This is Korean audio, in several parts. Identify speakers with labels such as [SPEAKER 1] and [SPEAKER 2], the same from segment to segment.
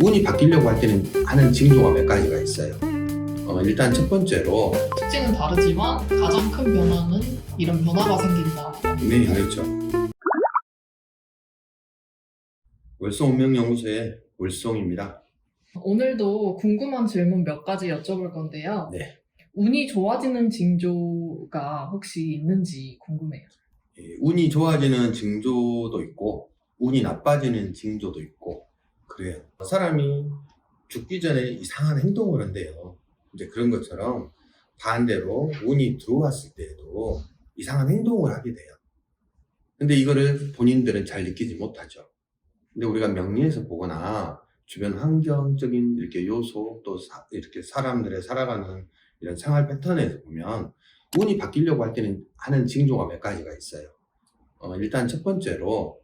[SPEAKER 1] 운이 바뀌려고 할 때는 하는 징조가 몇 가지가 있어요. 일단 첫 번째로
[SPEAKER 2] 특징은 다르지만 가장 큰 변화는 이런 변화가 생긴다.
[SPEAKER 1] 네, 그렇죠. 월성운명연구소의 월성입니다.
[SPEAKER 2] 오늘도 궁금한 질문 몇 가지 여쭤볼 건데요.
[SPEAKER 1] 네.
[SPEAKER 2] 운이 좋아지는 징조가 혹시 있는지 궁금해요.
[SPEAKER 1] 운이 좋아지는 징조도 있고 운이 나빠지는 징조도 있고 그래요. 사람이 죽기 전에 이상한 행동을 한대요. 이제 그런 것처럼 반대로 운이 들어왔을 때에도 이상한 행동을 하게 돼요. 근데 이거를 본인들은 잘 느끼지 못하죠. 근데 우리가 명리에서 보거나 주변 환경적인 이렇게 요소 또 이렇게 사람들의 살아가는 이런 생활 패턴에서 보면 운이 바뀌려고 할 때는 하는 징조가 몇 가지가 있어요. 일단 첫 번째로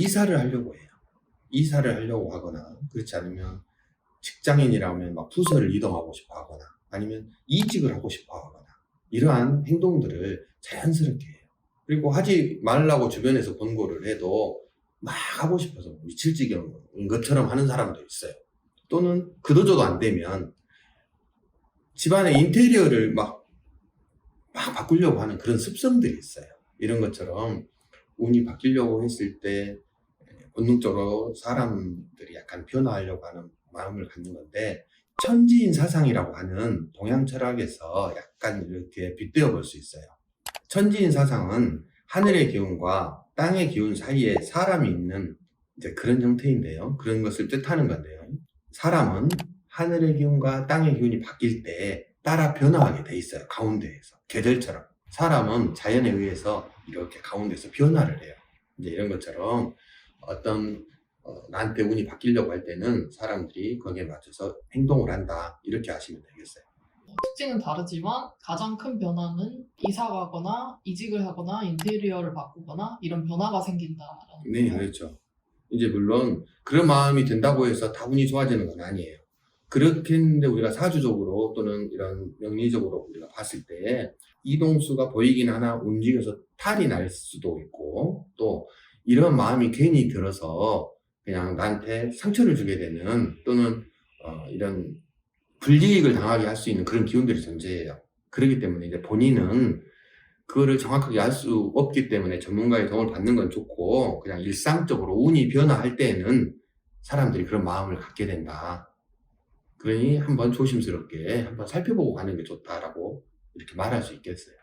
[SPEAKER 1] 이사를 하려고 해요. 이사를 하려고 하거나 그렇지 않으면 직장인이라면 막 부서를 이동하고 싶어 하거나 아니면 이직을 하고 싶어 하거나 이러한 행동들을 자연스럽게 해요. 그리고 하지 말라고 주변에서 권고를 해도 막 하고 싶어서 미칠 지경인 것처럼 하는 사람도 있어요. 또는 그도저도 안 되면 집안의 인테리어를 막 바꾸려고 하는 그런 습성들이 있어요. 이런 것처럼 운이 바뀌려고 했을 때 본능적으로 사람들이 약간 변화하려고 하는 마음을 갖는 건데 천지인 사상이라고 하는 동양 철학에서 약간 이렇게 빗대어 볼 수 있어요. 천지인 사상은 하늘의 기운과 땅의 기운 사이에 사람이 있는 이제 그런 형태인데요. 그런 것을 뜻하는 건데요. 사람은 하늘의 기운과 땅의 기운이 바뀔 때 따라 변화하게 돼 있어요. 가운데에서. 계절처럼. 사람은 자연에 의해서 이렇게 가운데서 변화를 해요. 이제 이런 것처럼 어떤 나한테 운이 바뀌려고 할 때는 사람들이 거기에 맞춰서 행동을 한다. 이렇게 아시면 되겠어요.
[SPEAKER 2] 특징은 다르지만 가장 큰 변화는 이사 가거나 이직을 하거나 인테리어를 바꾸거나 이런 변화가 생긴다라는
[SPEAKER 1] 네, 그렇죠. 이제 물론 그런 마음이 든다고 해서 다 운이 좋아지는 건 아니에요. 그렇게 했는데 우리가 사주적으로 또는 이런 명리적으로 우리가 봤을 때 이동수가 보이긴 하나 움직여서 탈이 날 수도 있고 또 이런 마음이 괜히 들어서 그냥 나한테 상처를 주게 되는 또는 이런 불이익을 당하게 할 수 있는 그런 기운들이 존재해요. 그렇기 때문에 이제 본인은 그거를 정확하게 알 수 없기 때문에 전문가의 도움을 받는 건 좋고 그냥 일상적으로 운이 변화할 때에는 사람들이 그런 마음을 갖게 된다. 그러니 한번 조심스럽게 한번 살펴보고 가는 게 좋다라고 이렇게 말할 수 있겠어요.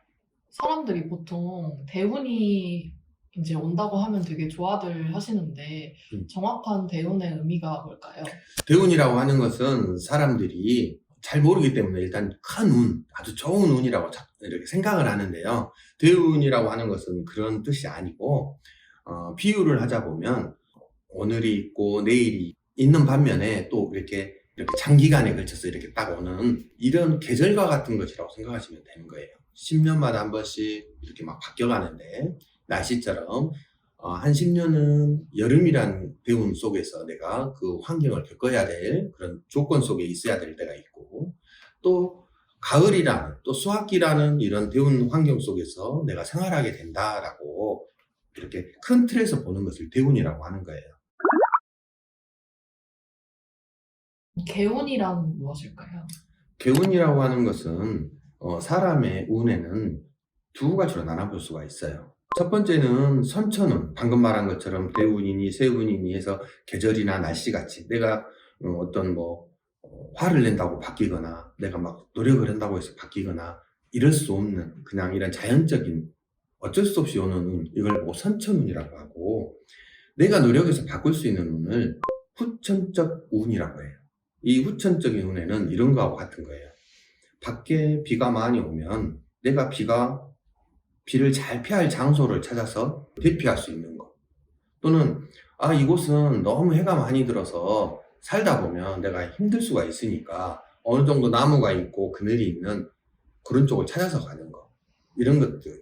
[SPEAKER 2] 사람들이 보통 대운이 이제 온다고 하면 되게 좋아들 하시는데 정확한 대운의 의미가 뭘까요?
[SPEAKER 1] 대운이라고 하는 것은 사람들이 잘 모르기 때문에 일단 큰 운, 아주 좋은 운이라고 이렇게 생각을 하는데요. 대운이라고 하는 것은 그런 뜻이 아니고 비유를 하자 보면 오늘이 있고 내일이 있는 반면에 또 이렇게 장기간에 걸쳐서 이렇게 딱 오는 이런 계절과 같은 것이라고 생각하시면 되는 거예요. 10년마다 한 번씩 이렇게 막 바뀌어가는데 날씨처럼 한 10년은 여름이란 대운 속에서 내가 그 환경을 겪어야 될 그런 조건 속에 있어야 될 때가 있고 또 가을이라는 또 수학기라는 이런 대운 환경 속에서 내가 생활하게 된다라고 이렇게 큰 틀에서 보는 것을 대운이라고 하는 거예요.
[SPEAKER 2] 개운이란 무엇일까요?
[SPEAKER 1] 개운이라고 하는 것은 사람의 운에는 두 가지로 나눠볼 수가 있어요. 첫 번째는 선천운, 방금 말한 것처럼 대운이니 세운이니 해서 계절이나 날씨같이 내가 어떤 화를 낸다고 바뀌거나 내가 막 노력을 한다고 해서 바뀌거나 이럴 수 없는 그냥 이런 자연적인 어쩔 수 없이 오는 운, 이걸 보고 선천운이라고 하고 내가 노력해서 바꿀 수 있는 운을 후천적 운이라고 해요. 이 후천적인 운에는 이런 거하고 같은 거예요. 밖에 비가 많이 오면 내가 비를 잘 피할 장소를 찾아서 대피할 수 있는 거. 또는 이곳은 너무 해가 많이 들어서 살다 보면 내가 힘들 수가 있으니까 어느 정도 나무가 있고 그늘이 있는 그런 쪽을 찾아서 가는 거. 이런 것들.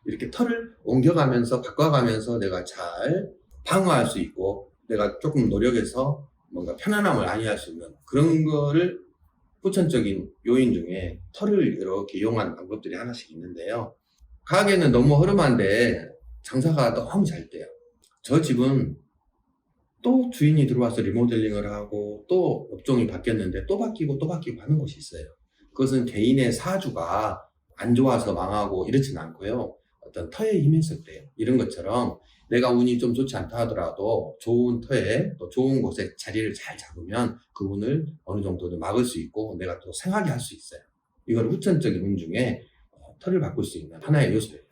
[SPEAKER 1] 이렇게 터를 옮겨가면서 바꿔가면서 내가 잘 방어할 수 있고 내가 조금 노력해서 뭔가 편안함을 안니할 수 있는 그런 거를 후천적인 요인 중에 터를 이렇게 이용하는 방법들이 하나씩 있는데요. 가게는 너무 허름한데 장사가 너무 잘 돼요. 저 집은 또 주인이 들어와서 리모델링을 하고 또 업종이 바뀌었는데 또 바뀌고 또 바뀌고 하는 곳이 있어요. 그것은 개인의 사주가 안 좋아서 망하고 이렇진 않고요. 어떤 터에 힘있을 때 이런 것처럼 내가 운이 좀 좋지 않다 하더라도 좋은 터에 또 좋은 곳에 자리를 잘 잡으면 그 운을 어느 정도는 막을 수 있고 내가 또 생하게 할 수 있어요. 이건 후천적인 운 중에 터를 바꿀 수 있는 하나의 요소예요.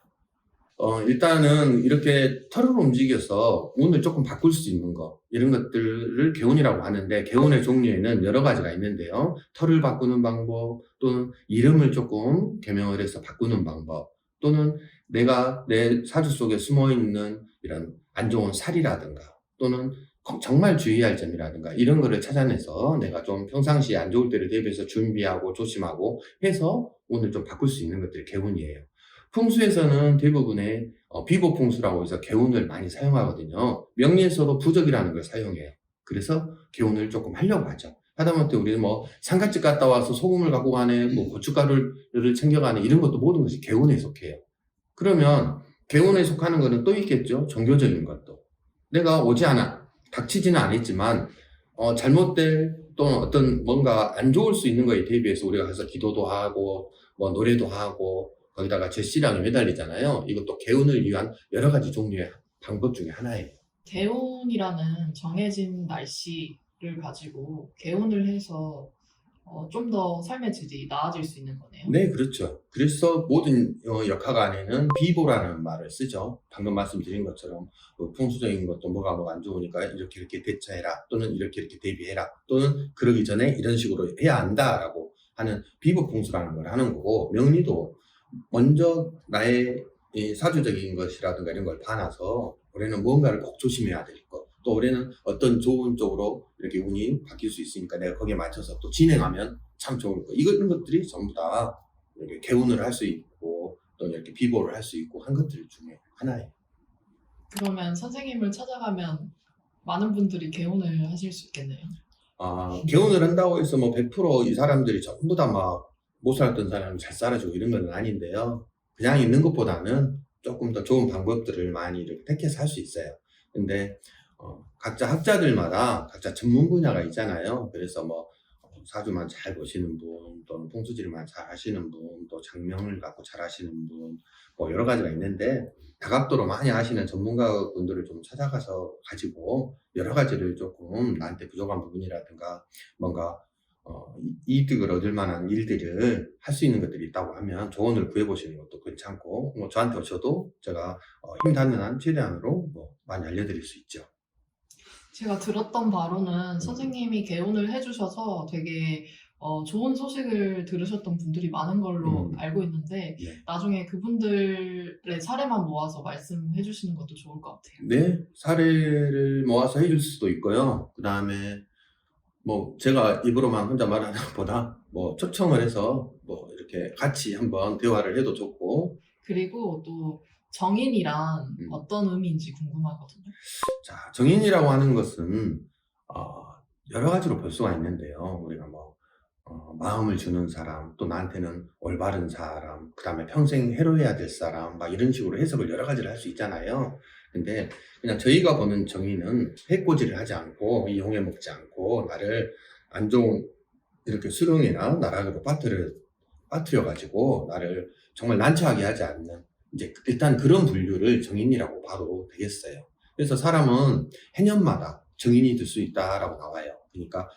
[SPEAKER 1] 일단은 이렇게 터를 움직여서 운을 조금 바꿀 수 있는 거, 이런 것들을 개운이라고 하는데, 개운의 종류에는 여러 가지가 있는데요. 터를 바꾸는 방법, 또는 이름을 조금 개명을 해서 바꾸는 방법, 또는 내가 내 사주 속에 숨어 있는 이런 안 좋은 살이라든가, 또는 정말 주의할 점이라든가, 이런 거를 찾아내서 내가 좀 평상시에 안 좋을 때를 대비해서 준비하고 조심하고 해서 운을 좀 바꿀 수 있는 것들이 개운이에요. 풍수에서는 대부분의 비보 풍수라고 해서 개운을 많이 사용하거든요. 명리에서도 부적이라는 걸 사용해요. 그래서 개운을 조금 하려고 하죠. 하다못해 우리는 뭐 상갓집 갔다 와서 소금을 갖고 가네, 뭐 고춧가루를 챙겨가네, 이런 것도 모든 것이 개운에 속해요. 그러면 개운에 속하는 거는 또 있겠죠. 종교적인 것도. 내가 오지 않아, 닥치지는 않았지만 잘못될 또는 어떤 뭔가 안 좋을 수 있는 거에 대비해서 우리가 가서 기도도 하고 뭐 노래도 하고 거기다가 제씨랑이 매달리잖아요. 이것도 개운을 위한 여러 가지 종류의 방법 중에 하나예요.
[SPEAKER 2] 개운이라는 정해진 날씨를 가지고 개운을 해서 좀 더 삶의 질이 나아질 수 있는 거네요.
[SPEAKER 1] 네, 그렇죠. 그래서 모든 역학 안에는 비보라는 말을 쓰죠. 방금 말씀드린 것처럼 풍수적인 것도 뭐가 안 좋으니까 이렇게 이렇게 대처해라, 또는 이렇게 이렇게 대비해라, 또는 그러기 전에 이런 식으로 해야 한다라고 하는 비보 풍수라는 걸 하는 거고, 명리도 먼저 나의 이 사주적인 것이라든가 이런 걸 봐놔서 올해는 무언가를 꼭 조심해야 될 것, 또 올해는 어떤 좋은 쪽으로 이렇게 운이 바뀔 수 있으니까 내가 거기에 맞춰서 또 진행하면 참 좋을 거. 이런 것들이 전부 다 이렇게 개운을 할 수 있고 또 이렇게 비보를 할 수 있고 한 것들 중에 하나예요.
[SPEAKER 2] 그러면 선생님을 찾아가면 많은 분들이 개운을 하실 수 있겠네요.
[SPEAKER 1] 개운을 한다고 해서 뭐 100% 이 사람들이 전부 다 막 못 살았던 사람이 잘 살아주고 이런 건 아닌데요. 그냥 있는 것보다는 조금 더 좋은 방법들을 많이 이렇게 택해서 할 수 있어요. 근데 각자 학자들마다 각자 전문 분야가 있잖아요. 그래서 뭐 사주만 잘 보시는 분, 또는 풍수지리만 잘 하시는 분, 또 장명을 갖고 잘 하시는 분, 뭐 여러 가지가 있는데 다각도로 많이 하시는 전문가 분들을 좀 찾아가서 가지고 여러 가지를 조금 나한테 부족한 부분이라든가 뭔가 이득을 얻을 만한 일들을 할 수 있는 것들이 있다고 하면 조언을 구해보시는 것도 괜찮고, 뭐 저한테 오셔도 제가 힘 닿는 한 최대한으로 뭐 많이 알려드릴 수 있죠.
[SPEAKER 2] 제가 들었던 바로는 선생님이 개운을 해주셔서 되게 좋은 소식을 들으셨던 분들이 많은 걸로 알고 있는데
[SPEAKER 1] 네.
[SPEAKER 2] 나중에 그분들의 사례만 모아서 말씀해 주시는 것도 좋을 것 같아요.
[SPEAKER 1] 네, 사례를 모아서 해줄 수도 있고요. 그 다음에 뭐 제가 입으로만 혼자 말하는 것보다 뭐 초청을 해서 뭐 이렇게 같이 한번 대화를 해도 좋고.
[SPEAKER 2] 그리고 또 정인이란 어떤 의미인지 궁금하거든요.
[SPEAKER 1] 자, 정인이라고 하는 것은 여러 가지로 볼 수가 있는데요. 우리가 뭐 마음을 주는 사람, 또 나한테는 올바른 사람, 그 다음에 평생 해로해야 될 사람, 막 이런 식으로 해석을 여러 가지를 할 수 있잖아요. 근데 그냥 저희가 보는 정의는 해코지를 하지 않고 이용해 먹지 않고 나를 안 좋은 이렇게 수렁이나 나락으로 빠뜨려 가지고 나를 정말 난처하게 하지 않는, 이제 일단 그런 분류를 정인이라고 봐도 되겠어요. 그래서 사람은 해년마다 정인이 될 수 있다라고 나와요. 그러니까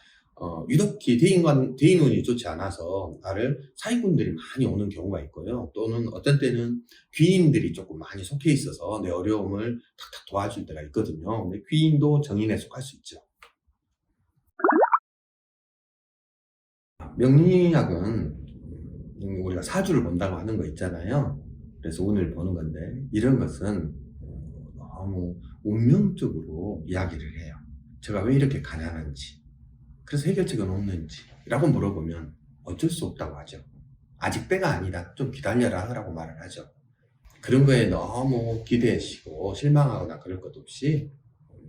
[SPEAKER 1] 유독히 대인운이 좋지 않아서 나를 사기꾼들이 많이 오는 경우가 있고요. 또는 어떤 때는 귀인들이 조금 많이 속해 있어서 내 어려움을 탁탁 도와줄 때가 있거든요. 근데 귀인도 정인에 속할 수 있죠. 명리학은 우리가 사주를 본다고 하는 거 있잖아요. 그래서 운을 보는 건데 이런 것은 너무 운명적으로 이야기를 해요. 제가 왜 이렇게 가난한지, 그래서 해결책은 없는지 라고 물어보면 어쩔 수 없다고 하죠. 아직 때가 아니다, 좀 기다려라 라고 말을 하죠. 그런 거에 너무 기대시고 실망하거나 그럴 것 없이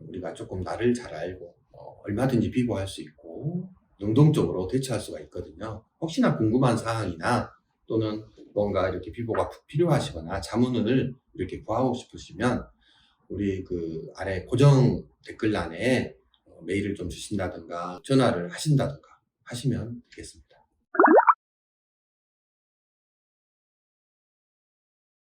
[SPEAKER 1] 우리가 조금 나를 잘 알고 얼마든지 비교할 수 있고 능동적으로 대처할 수가 있거든요. 혹시나 궁금한 사항이나 또는 뭔가 이렇게 비보가 필요하시거나 자문을 이렇게 구하고 싶으시면 우리 그 아래 고정 댓글란에 메일을 좀 주신다든가 전화를 하신다든가 하시면 되겠습니다.